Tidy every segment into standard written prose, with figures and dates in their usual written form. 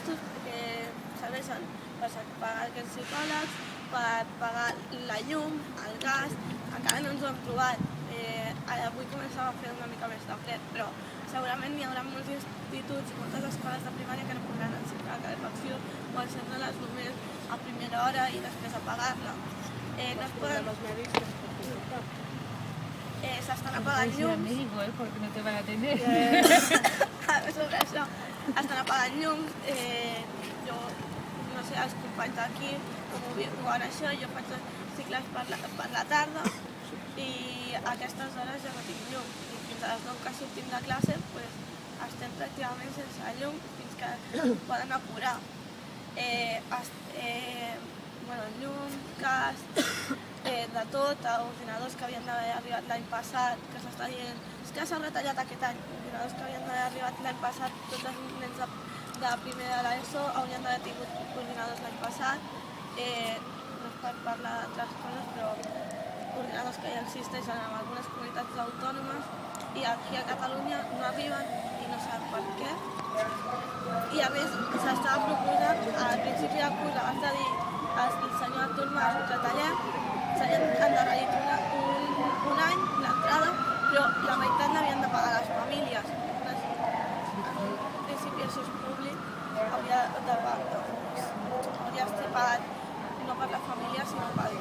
impostos que serveixen per pagar aquests psicòlegs, per pagar la llum, el gas, encara no ens ho hem trobat. Avui començava a fer una mica més de fred, però segurament hi haurà molts instituts i moltes escoles de primària que no podran encendre la calefacció o encendre-les només a primera hora i després apagar-la. No es poden... S'estan apagant llums... porque no te van a atender. Sobre això, estan apagant llums. Jo, no sé, els companys d'aquí, com ho viuen això, jo faig cicles per la tarda i a aquestes hores ja no tinc llum. I fins a les 9 que sortim de classe estem pràcticament sense llum fins que poden apurar. Llum, gas, de tot, ordinadors que havien d'haver arribat l'any passat, que s'està dient que s'ha retallat aquest any, ordinadors que havien d'haver arribat l'any passat, tots els nens de primer de l'ESO haurien d'haver tingut ordinadors l'any passat, no és per parlar d'altres coses, però ordinadors que ja existeixen en algunes comunitats autònomes i aquí a Catalunya no arriben i no saben per què. I a més s'estava proposant, al principi del curs, abans de dir el senyor Artur Mas, retallem, s'havien endarrerit un any l'entrada, però la meitat l'havien de pagar les famílies. En principi això és públic, hauria de ser pagat no per la família sinó per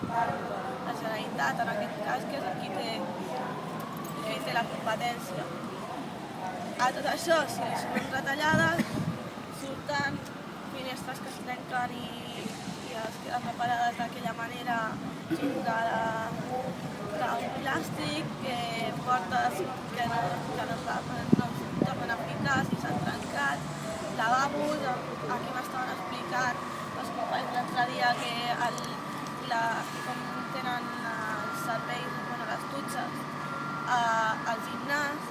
la Generalitat, en aquest cas, que és qui té la competència. A tot això, si són retallades, surten finestres que es trenquen i es queden reparades d'aquella manera d'un plàstic, portes que no tornen a ficar si s'han trencat, lavabos, aquí m'estaven explicant els companys l'altre dia que com tenen els serveis, les dutxes al gimnàs.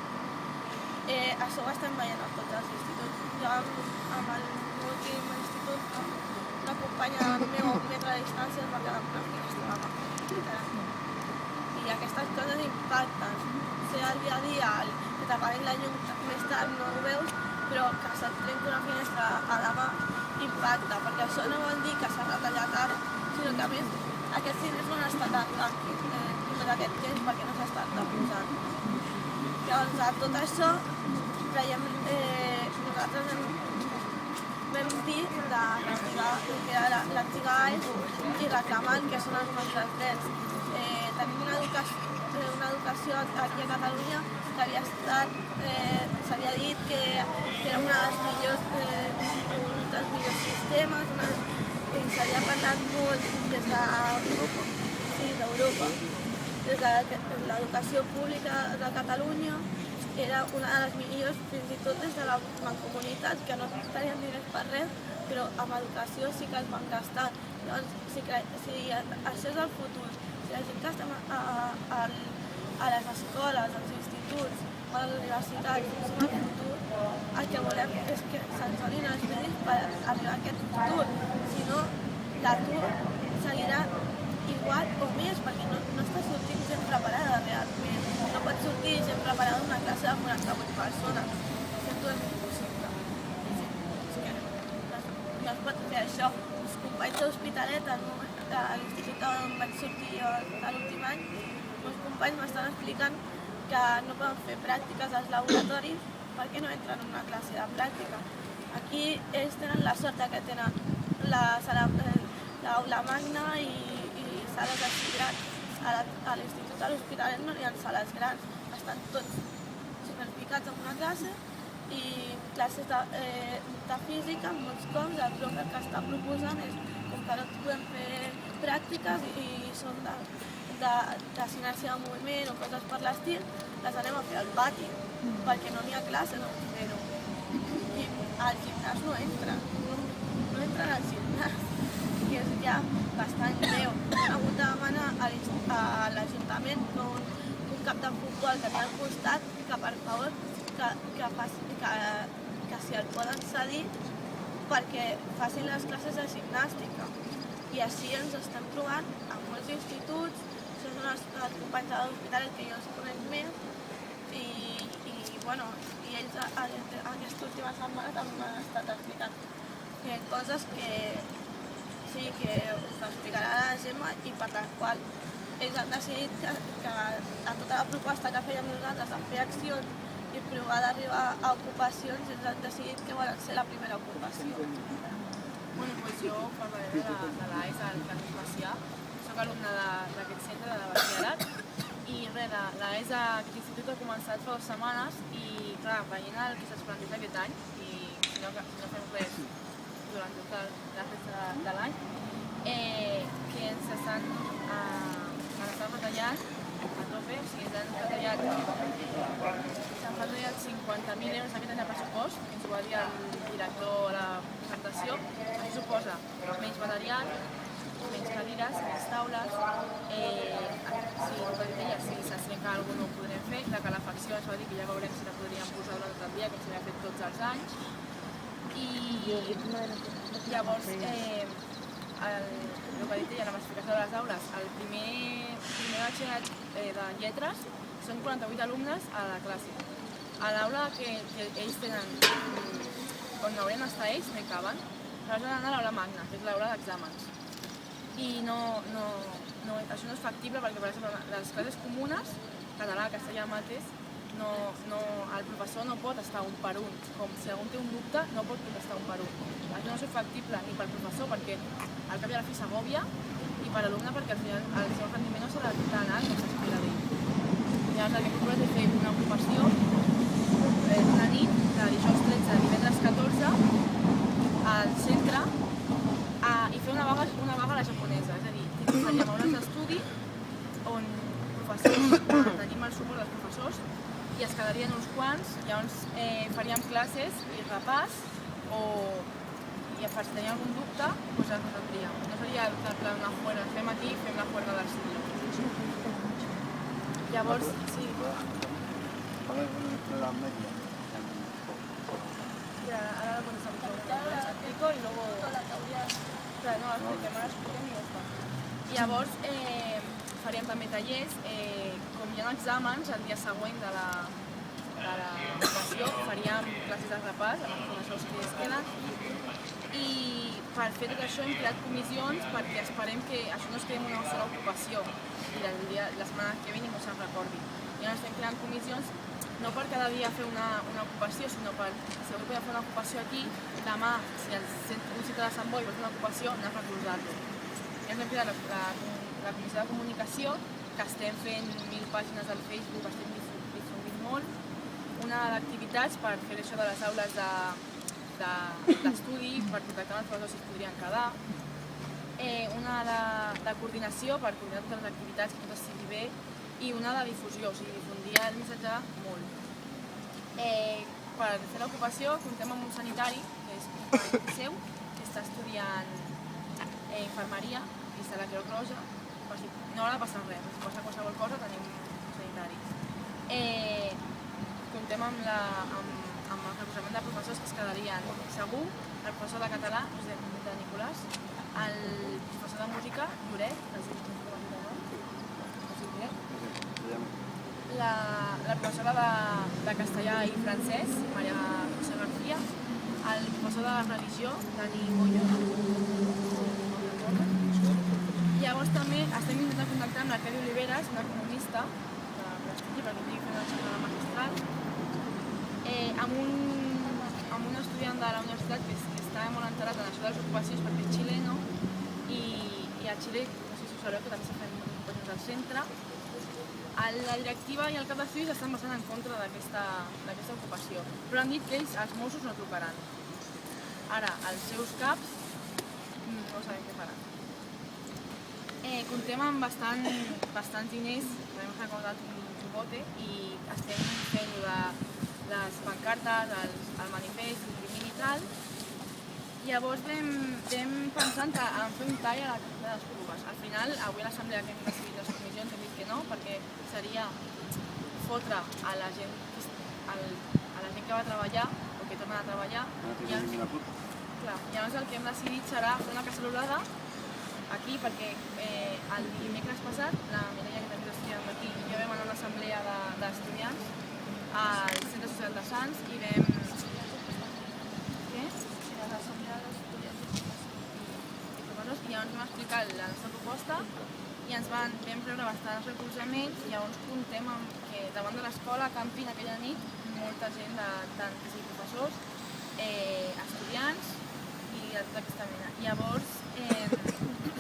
Això ho estem veient a tots els instituts. Jo amb l'últim institut, una companya meu a un metre de distància es va quedar amb una finestra. I aquestes coses impacten. Ser el dia a dia, que t'apaguen la llum més tard no ho veus, però que se't trenqui una finestra a demà impacta, perquè això no vol dir que s'ha retallat ara, sinó que a més aquests diners no han estat durant aquest temps perquè no s'ha estat posant. Llavors, a tot això, nosaltres vam dir de retirar l'antiga AES i reclamant que són els nostres drets. Tenim una educació aquí a Catalunya que s'havia dit que era un dels millors sistemes, i s'havia parlat molt des d'Europa, des de l'educació pública de Catalunya, era una de les millors, fins i tot des de la mancomunitat, que no tenien diners per res, però amb educació sí que es van gastar. Llavors, si això és el futur, si la gent que estem a les escoles, als instituts, a les universitats, som el futur, el que volem és que se'ns donin els medis per arribar a aquest futur. Si no, l'atur seguirà igual o més, perquè no està sortint gent preparada realment. No pot sortir gent preparada d'una classe de 48 persones. Sento és impossible. No es pot fer això. Els companys d'Hospitalet, a l'institut on vaig sortir jo l'últim any, els companys m'estan explicant que no poden fer pràctiques als laboratoris perquè no entren en una classe de pràctica. Aquí ells tenen la sort que tenen l'aula magna i sales d'estigrats. A l'institut de l'Hospitalet no hi ha sales grans, estan tots superficats en una classe i classes de física, molts cops el profe que està proposant és com que no podem fer pràctiques i són d'assinància de moviment o coses per l'estil, les anem a fer al pati, perquè no n'hi ha classes on fer-ho. I al gimnàs no entren al gimnàs, que és ja bastant greu. Hem hagut de demanar a l'Ajuntament un cap de futbol que té al costat que per favor que si el poden cedir perquè facin les classes de gimnàstica. I així ens estem trobant en molts instituts, són els companys de l'Hospitalet que jo els conec més i ells aquesta última setmana també m'han estat explicant que coses que sí que us explicarà la Gemma i per la qual ells han decidit que a tota la proposta que fèiem nosaltres de fer accions i provar d'arribar a ocupacions, ells han decidit que volen ser la primera ocupació. Bueno, doncs jo parlaré de l'ESA, el Clan Macià. Soc alumne d'aquest centre de batxillerat i res, l'ESA a l'institut ha començat fa 2 setmanes i clar, veient el que se'ns planteja aquest any i si no fem res durant tota la resta de l'any, que ens estan retallant a tope, o sigui, s'han retallat 50.000 euros aquest any de pressupost, que ens ho va dir el director a la presentació. Això suposa menys material, menys cadires, menys taules, si s'estrenca alguna cosa no ho podrem fer, la calefacció ens va dir que ja veurem si la podríem posar durant el dia, com s'havia fet tots els anys. I llavors, el que ha dit ella, la massificació de les aules, el primer batxillerat de lletres són 48 alumnes a la classe. A l'aula que ells tenen, on haurien d'estar ells, no hi caben, però han d'anar a l'aula magna, que és l'aula d'exàmens. I això no és factible perquè, per exemple, les classes comunes, català, castellà, mates, el professor no pot estar un per un, com si algú té un dubte no pot contestar un per un. Això no és factible ni pel professor perquè al cap i a la fi s'agòbia i per l'alumne perquè al final el seu rendiment no serà tan alt com s'espera d'ell. Llavors el que hem de fer una ocupació una nit, de dijous 13 a divendres 14 al centre i fer una vaga a la japonesa, és a dir, faríem hores d'estudi on tenim el suport dels professors i es quedarien uns quants, llavors faríem classes i repàs i si tenia algun dubte, doncs el resoldríem. No seria el plan una juerga, fem aquí, fem la juerga del ciclo. Llavors, sí. ¿Cuál es la media? Ahora lo explico y luego... Clar, no, ara expliquem i ja està. Llavors, faríem també tallers, com hi ha exàmens el dia següent de l'ocupació, faríem classes de repàs amb els professors que es queden i per fer tot això hem creat comissions perquè esperem que això no es quedi en una sola ocupació i la setmana que ve ningú se'n recordi. Llavors estem creant comissions no per cada dia fer una ocupació, sinó per, si avui podem fer una ocupació aquí, demà, si un ciutadà de Sant Boi vol fer una ocupació, anem a recolzar-lo. Llavors hem creat la comissió de comunicació, que estem fent 1000 pàgines al Facebook, estem difundint molt, una d'activitats per fer això de les aules d'estudi, per contactar amb els professors si es podrien quedar, una de coordinació per coordinar totes les activitats, que tot estigui bé, i una de difusió, o sigui, difundir el missatge molt. Per fer l'ocupació comptem amb un sanitari, que és un company seu, que està estudiant infermeria i està a la Creu Roja, no haurà de passar res, si passa qualsevol cosa tenim un sanitari. Comptem amb el recolzament de professors que es quedarien segur, el professor de català, Josep de Nicolàs, el professor de música, Lloret, que es diu la professora de castellà i francès, Maria José García, el professor de religió, Dani Moyo. Llavors també estem intentant contactar amb l'Arcadi Oliveres, una economista de prestigi, perquè estigui fent el centre de magistral, amb un estudiant de la universitat que està molt enterat en això de les ocupacions perquè és xileno i a Xile, no sé si ho sabeu, que també s'ha fet ocupacions al centre. La directiva i el cap d'estudis estan bastant en contra d'aquesta ocupació, però han dit que ells, els Mossos, no trucaran. Ara, els seus caps no sabem què faran. Comptem amb bastants diners, hem recordat un bote i estem fent les pancartes, el manifest, imprimint i tal. Llavors vam pensant en fer un tall a la cartera de les proves. Al final, avui a l'assemblea que hem decidit les comissions hem dit que no, perquè seria fotre a la gent que va treballar o que torna a treballar. Llavors el que hem decidit serà fer una cacerolada aquí, perquè el dimecres passat, la Mireia, que també és estudiant d'aquí, i jo vam anar a una assemblea d'estudiants al Centre Social de Sants i vam... Què? L'assemblea d'estudiants la nostra proposta i ens vam preure bastants recolzaments i llavors comptem que davant de l'escola campin aquella nit molta gent, tant professors, estudiants i de tota aquesta mena. Llavors,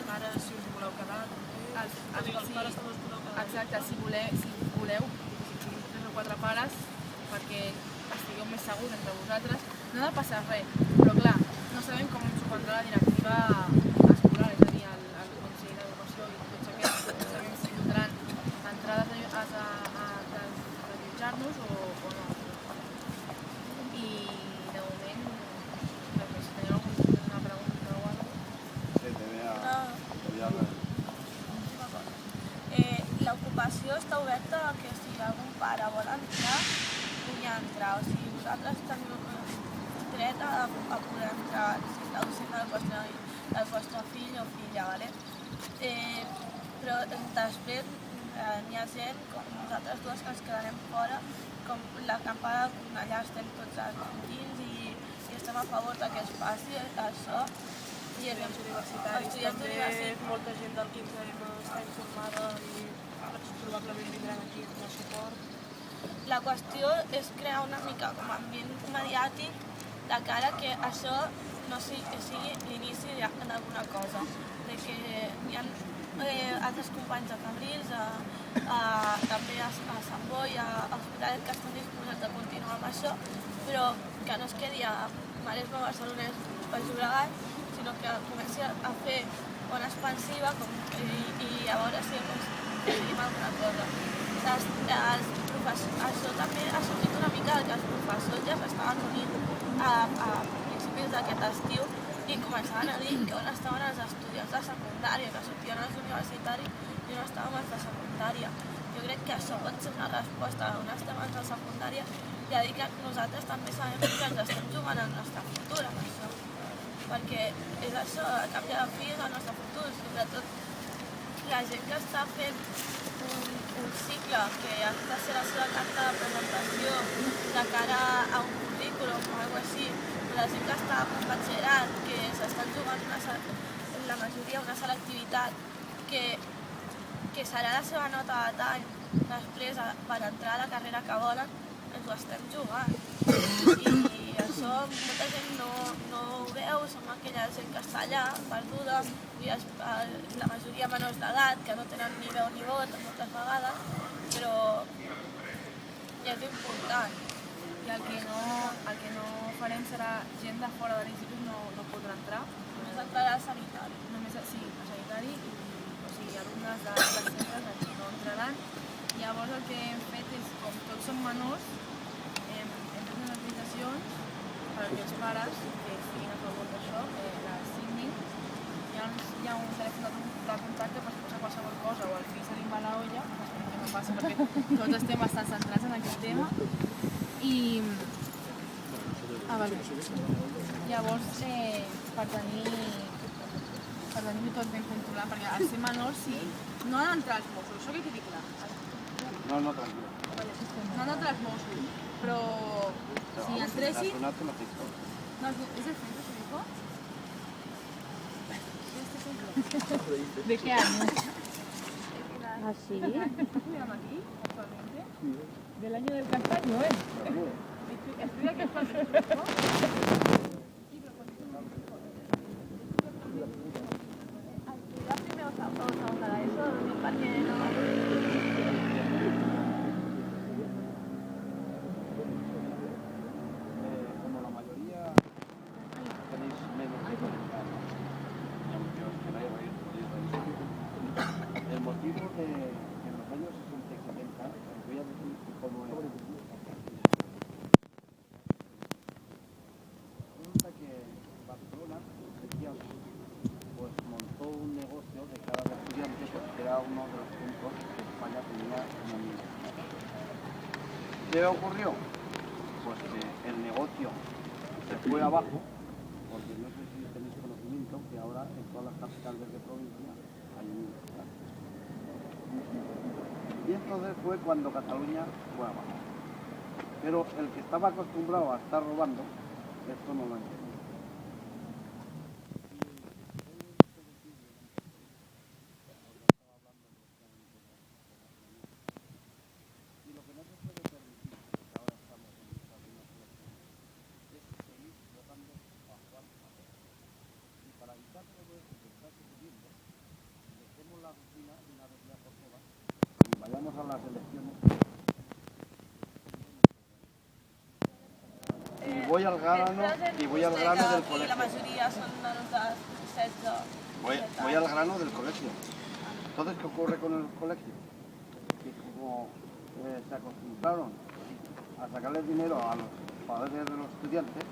Ara, si us hi voleu quedar, els pares també us podeu quedar. exacte, si voleu, si 3 o 4 pares, perquè estigueu més segurs entre vosaltres, no ha de passar res, però clar, no sabem com ens ho prendrà la directiva escolar, és a dir, el Consell d'Educació i tots aquests, no sabem si votaran entrades a desallotjar-nos o no. I de moment, perquè si teniu alguna pregunta o alguna cosa... Sí, te vea L'ocupació està oberta a que si algun pare vol entrar, pugui entrar. O sigui, vosaltres teniu dret a poder entrar si la docent del vostre fill o filla, ¿vale? Però després n'hi ha gent, com nosaltres dues, que ens quedarem fora, com l'acampada, allà estem tots dins i estem a favor que es faci això. I Estudiants universitaris també, universitaris. molta gent del 15M està informada i probablement vindran aquí a donar suport. La qüestió és crear una mica com a ambient mediàtic de cara que això no sigui l'inici d'alguna cosa. De que hi ha altres companys de Cabrils, també a Sant Boi, a Hospitalet, que estan disposats a continuar amb això, però que no es quedi a Maresme, Barcelonès, Baix Llobregat, sinó que comenci a fer una expansiva i a veure si aconseguim alguna cosa. Això també ha sortit una mica que els professors ja s'estaven unint a principis d'aquest estiu i començaven a dir que on estaven els estudiants de secundària, que sortien els universitaris i on estàvem els de secundària. Jo crec que això pot ser una resposta a on estem els de secundària i a dir que nosaltres també sabem que ens estem jugant el nostre futur amb això. Perquè és això, al cap i a la fi és el nostre futur, sobretot la gent que està fent un cicle que ha de ser la seva carta de presentació de cara a un currículum o alguna cosa així, la gent que està en batxillerat, que s'estan jugant la majoria una selectivitat que serà la seva nota de tall després per entrar a la carrera que volen, ens ho estem jugant. I això molta gent no ho veu, som aquella gent que està allà, perduda, la majoria menors d'edat, que no tenen ni veu ni vot moltes vegades, però és important. I el que no farem serà gent de fora de l'institut no podrà entrar. Només entrarà al sanitari. Sí, a sanitari, o sigui, alumnes dels centres aquí no entraran. Llavors el que hem fet és, com tots som menors, hem fet unes aplicacions perquè els pares que estiguin a favor d'això, les signin. Llavors hi ha un telèfon de contacte per posar qualsevol cosa o al fill se li va la olla, esperem que no passi perquè tots estem bastant centrats en aquest tema. Llavors, per tenir tot ben controlat, perquè al ser menors sí, no han d'entrar els Mossos, això que quedi clar. No, tranquilo. No han d'entrar els Mossos, però si entressin... La zona fiscal. No, és el centre cívico? ¿De qué año? ¿Ah, sí? ¿Estás estudiando aquí actualmente? Del año del castaño, ¿eh? ¿Estudia aquí actualmente? Estudiar primer o segon de l'ESO, perquè no... Como la mayoría tenéis menos de 40 años, y aunque os queráis reír, podéis reír. El motivo de que en los años 60 y 70, os voy a decir cómo era. Resulta que Barcelona, pues montó un negocio de cara al estudiante, porque era uno de los puntos que España tenía una universidad. ¿Qué ocurrió? Pues que el negocio se fue abajo, porque no sé si tenéis conocimiento que ahora en todas las capitales de provincia hay universidades. Y entonces fue cuando Cataluña fue abajo. Pero el que estaba acostumbrado a estar robando, esto no lo entendió. vamos a las elecciones. Voy al grano del Y colegio. la mayoría son de notas 16. Voy al grano del colegio. Entonces, ¿qué ocurre con el colegio? Que como se acostumbraron a sacarle dinero a los padres de los estudiantes,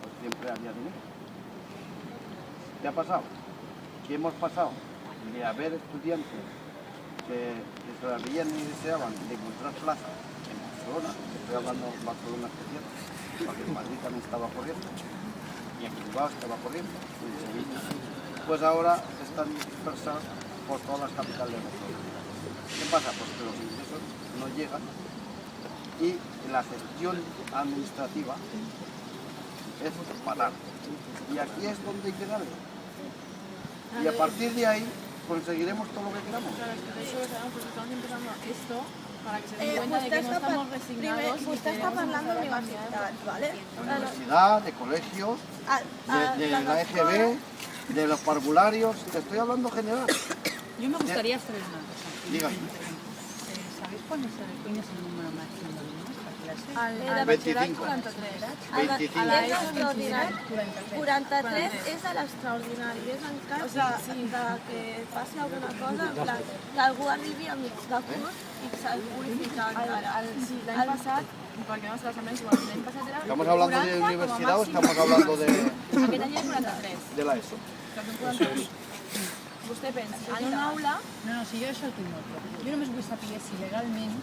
pues siempre había dinero. ¿Qué ha pasado? Que hemos pasado de haber estudiantes que se veían y deseaban de encontrar plaza en Barcelona, estoy hablando de Barcelona especial, porque en Madrid también estaba corriendo, y en Bilbao estaba corriendo, y en Sevilla. Pues ahora están dispersados por todas las capitales de Europa. ¿Qué pasa? Pues que los ingresos no llegan y la gestión administrativa es fatal. Y aquí es donde hay que darle. Y a partir de ahí conseguiremos todo lo que queramos. Claro, es que de hecho pues estamos empezando esto para que se den cuenta de que no Vostè estamos està resignados. vostè està parlant d'universitats, ¿vale? Universidad, de colegios, de la EGB, de los parvularios, te estoy hablando general. Yo me gustaría saber una cosa. Dígame. ¿Sabéis cuál es el número máximo de alumnos per clase? Al batxillerat 25. 43. 25. A la És ESO l'extraordinari. 43. 43 és a l'extraordinari, és en cas de que passi alguna cosa, en plan, que algú arribi a mig de curs i s'ha purificat encara. Sí, l'any passat, perquè no està l'assemblea igual, l'any passat era ¿Estamos hablando de 40 com a universidad o màxim. estamos hablando Aquest any era 43. de la ESO? Que són 43. Vostè pensa, en una aula, No, si jo això ho tinc molt clar. Jo només vull saber si legalment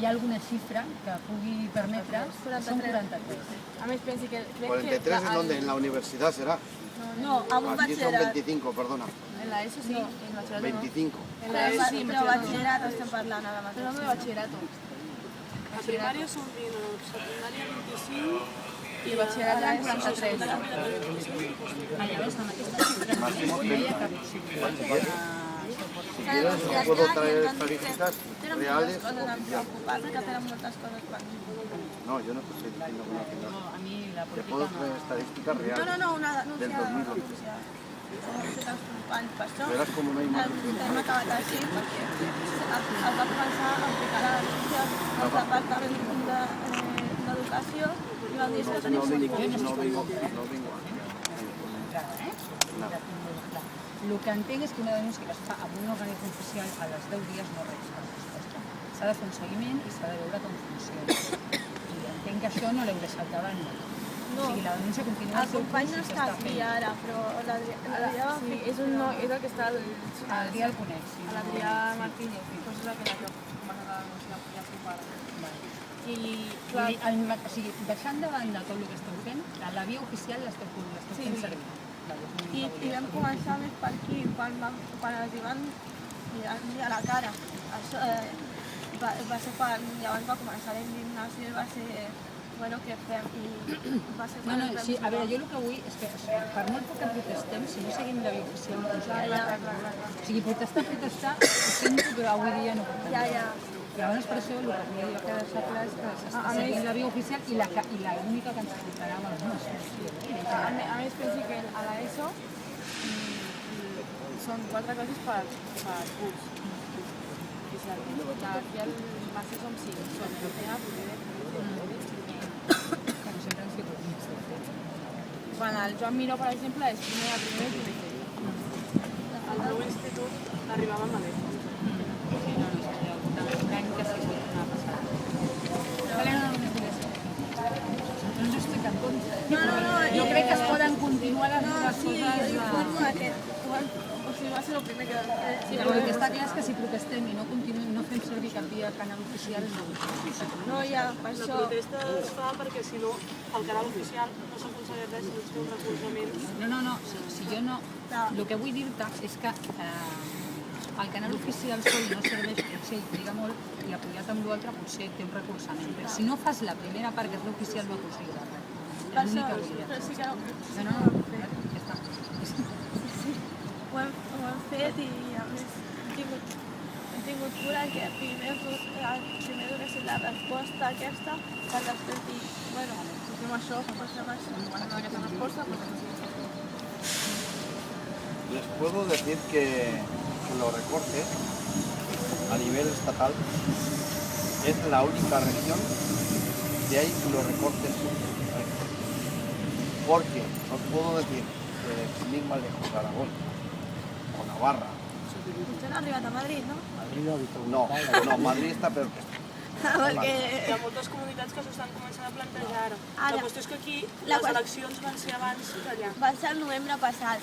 hi ha alguna xifra que pugui permetre... Són 43. a més pensi que... crec 43 en donde, en la universidad serà. No, amb un Aquí son batxillerat. 25, perdona. En la ESO sí, en batxillerat no. 25. En la ESO sí, Però batxillerat estem parlant ara Estoy mateix. hablando de bachillerato. A primària són 20, a secundària 25 I batxillerat eren 43. Llavors, amb aquesta xifra no hi ha cap xifra. Si quieres, os puedo traer estadísticas Tenen reales. moltes coses en preocupar, que tenen moltes coses per dir. No, yo no te estoy diciendo que no tengas. No, a mi la Te política puedo no... traer estadísticas No, reales. una denúncia Del 2011. els companys, per això Verás como no hay más. hem acabat així, perquè es va començar a aplicar la denúncia al Departament d'Educació i van dir que tenim No vengo aquí. El que entenc és que una denúncia que es fa amb un organisme oficial a les 10 dies no res per resposta. S'ha de fer un seguiment i s'ha de veure com funciona. I entenc que això no l'heu deixat de banda. O sigui, la denúncia continua El company no està aquí ara, però l'Adrià va Sí, fer... és un no, és el que està al... Adrià el conec, sí. L'Adrià Martínez, pues és el que va passar la denúncia, ja s'ho para. I, clar, O sigui, deixant de banda tot el que esteu fent, la via oficial l'esteu fent servir. I vam començar més per aquí, quan els hi van mirar a la cara. Això, va ser quan llavors va començar la indignació i va ser, bueno, què fem? I va ser No, quan no, ens vam sí, a veure, trobar. jo el que vull és que per molt poc que protestem, si no seguim la via oficial no funcionarà. O sigui, protestar, ho sento, però avui dia no pot Ja. Llavors, per això, el que jo que deixar clar és que s'està seguint la via oficial i l'única que ens portarà a una solució. a més pensi que a l'ESO són 4 coses per curs. Aquí al màster som 5, són europea, primer, Com sempre ens diu. quan el Joan Miró, per exemple, és primer a primer i primer. Al meu institut arribàvem a l'ESO. L'any que s'ha una passada. Helena, no estic en contra. Jo crec que es poden continuar les dues Sí, coses. jo informo aquest. O sigui, va ser el primer que... Sí, però el que està clar és que si protestem i no fem servir cap via canal oficial és molt No, ja, per La això... protesta es fa perquè si no, el canal oficial no s'aconsegueix res si no es té un recolzament. No, si jo no... El que vull dir-te és que el canal oficial sol no serveix, potser triga molt, i apoyat amb l'altre potser té un recolzament. Però si no fas la primera part, que és l'oficial, no aconseguirà res. Per És l'únic això, que vull dir. però sí que No, ja està. ho hem fet i a més hem tingut cura que primer donessin la resposta aquesta per després dir, bueno, si fem això, quan fem aquesta resposta, Les puedo decir que los recortes a nivel estatal, es la única región que hay los recortes. Porque os puedo decir que sin ir más lejos, Aragón o Navarra. Usted no ha arribat a Madrid, no? No, Madrid està peor que esto. Perquè Hi ha moltes comunitats que s'ho estan començant a plantejar ara. Ara. La qüestió és que aquí La les qüestió- eleccions van ser abans que allà. va ser el novembre passat.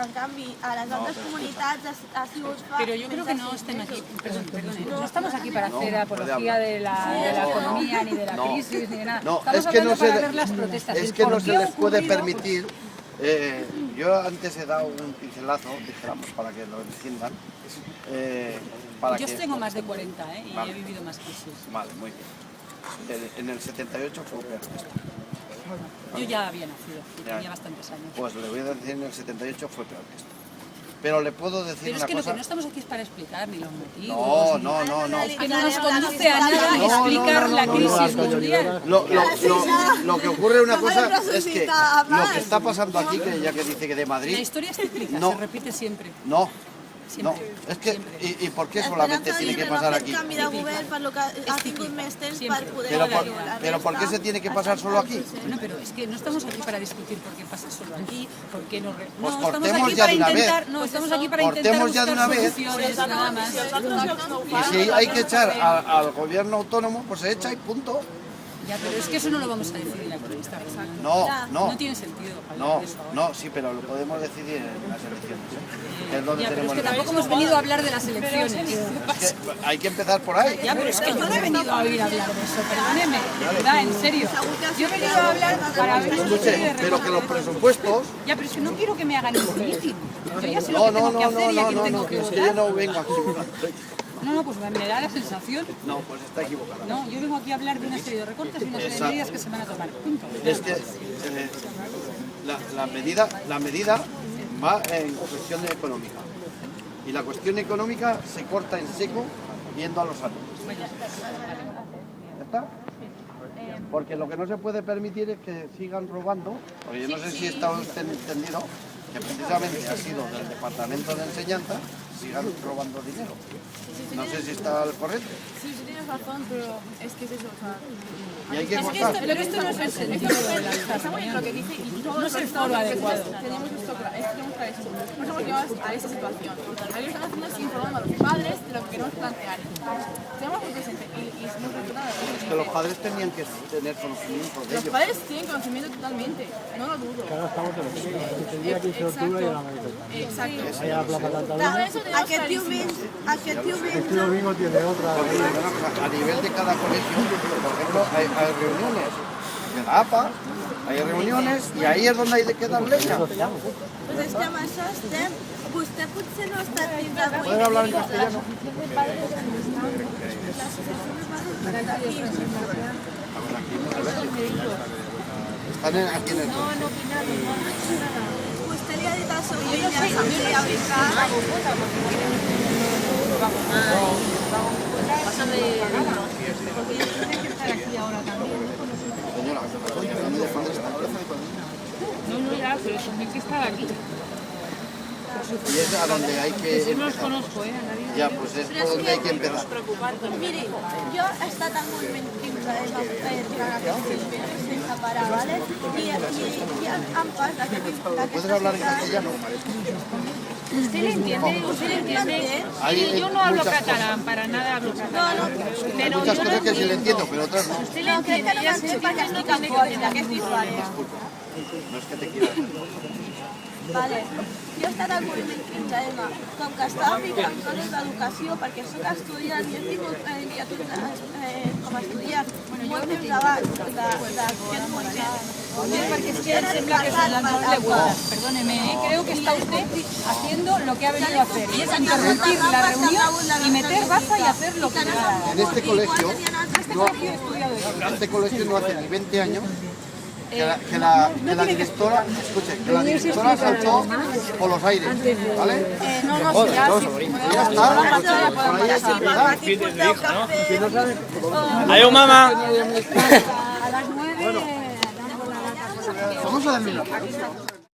En canvi, a les altres comunitats ha sigut fa... Pero yo creo que no menys de estén 6 aquí, mesos. perdone, no estamos aquí para No, hacer puede apología hablar. de la economía, ni de la No. crisis, ni de nada. No, Estamos es que hablando no se, para ver las protestas. es el que por no se qué les puede ocurrido. permitir. Yo antes he dado un pincelazo, dijéramos, para que lo entiendan. Para Yo que, tengo más de 40, y Vale. he vivido más crisis. Vale, muy bien. En el 78 fue peor que esto. Yo ya había nacido y Ya. tenía bastantes años. Pues le voy a decir, en el 78 fue peor que esto. Pero le puedo decir Pero es una que lo cosa. que no estamos aquí es para explicar ni los motivos. No, ni- no, no, no. Que no nos conduce a nada No, explicar no, la no, crisis mundial. Lo que ocurre una cosa es que resucita, lo que está pasando aquí, que ya que dice que de La Madrid, historia es cíclica, No. se repite siempre. no, no. Siempre. Es que, Siempre. ¿y por qué solamente tiene que pasar aquí? El canvi de govern per lo que ha tingut més temps per poder Pero ¿por qué se tiene que pasar solo aquí? Bueno, pero es que no estamos aquí para discutir por qué pasa solo aquí, por qué no... Pues no, estamos cortemos aquí ya para de una intentar, vez. no, estamos aquí para Cortemos intentar ya de buscar una vez. soluciones, nada más. Si els altres llocs no ho Y fan, si hay que echar al gobierno autónomo, pues se echa y punto. Ya, pero es que eso no lo vamos a decidir aquí en esta reunión. No, No no, tiene sentido hablar no, de eso ahora. no, sí, pero lo podemos decidir en las elecciones. Que es donde Ya, pero es tenemos que la- tampoco hemos venido a hablar de las elecciones. Es que hay que empezar por ahí. Ya, pero es que yo no he venido a oír hablar de eso, perdóneme, de verdad, en serio. Yo he venido a hablar para ver una serie de Escuche, pero que los presupuestos. Ya, pero es que no quiero que me hagan un meeting. Yo ya sé lo No, que no, tengo no, que no, hacer y a no, quién no, tengo no, que es que yo votar. no vengo aquí. No, pues me da la sensación. No, pues está equivocado. No, yo vengo aquí a hablar de una serie de recortes y una serie de Exacto. medidas que se van a tomar. Punto. Es que la medida va en cuestión económica. Y la cuestión económica se corta en seco yendo a los altos. ¿Ya está? Porque lo que no se puede permitir es que sigan robando, porque yo no sé si está usted entendido, que precisamente ha sido del Departamento de Enseñanza, sigan robando dinero. No sé si está al corriente. Sí, sí tienes razón, pero es que es eso, o sea... Y hay que Es que cortar. pero esto no es el sentido de la Está muy bien lo que dice y todo No es el foro adecuado. Tenemos esto, tenemos para esto. Por eso hemos llegado a esa situación. Aquí lo están haciendo es informando a los padres de lo que queremos plantear. Tenemos muy presente y es muy importante. Que los padres tenían que tener conocimiento de Los ello. padres tienen conocimiento totalmente, no lo dudo. Ahora estamos en octubre. El día 15 de octubre y a la manifestación. Exacto. Ahí a la Plaza Cantabria. Aquest diumenge Este domingo tiene otra. Porque, a nivel de cada colegio, por ejemplo, hay reuniones de la APA, hay reuniones y ahí es donde hay que dar leña. pues és que amb això estem... Vostè potser no està dins avui. ¿Pueden hablar en castellano? Aquí en el... Vostè li ha dit al seu fill que s'hauria avisat. Señora, ¿dónde de padres está? No, no, ya, pero también que estar aquí. Y es a donde hay que No los empezar. conozco, a nadie. Ya, pues es por donde hay que empezar. Miri, jo he estat en moviment 15 durant aquests 6 mesos sense parar, ¿vale? I en pas ¿Pueden d'aquesta hablar en castellano? ¿Usted le entiende? Hay Yo no hablo muchas catalán, para nada hablo No, catalán. no, Pero muchas yo cosas que sí le entiendo, pero otras no. usted le no, crec entiende. que no m'entén perquè estic en codi d'aquest usuari. No es que te quiera. Vale. Jo he estat al moviment 15M, com que estava ficant coses d'educació, perquè soc estudiant i he tingut inquietuds com a estudiant molt temps abans d'aquest moviment. Porque es que sembla que son las dos de vueltas. Perdóneme, creo que está usted haciendo lo que ha venido a hacer, y es interrumpir la reunión y meter baza y hacer lo que le da la gana. En este colegio, este colegio no hace ni 20 años que la directora, escuche, que la directora saltó por los aires, ¿vale? Joder, ya está, por ahí hay que empezar. Tipus de cafè... Adiós, mamá. A las 9... Vamos a terminar.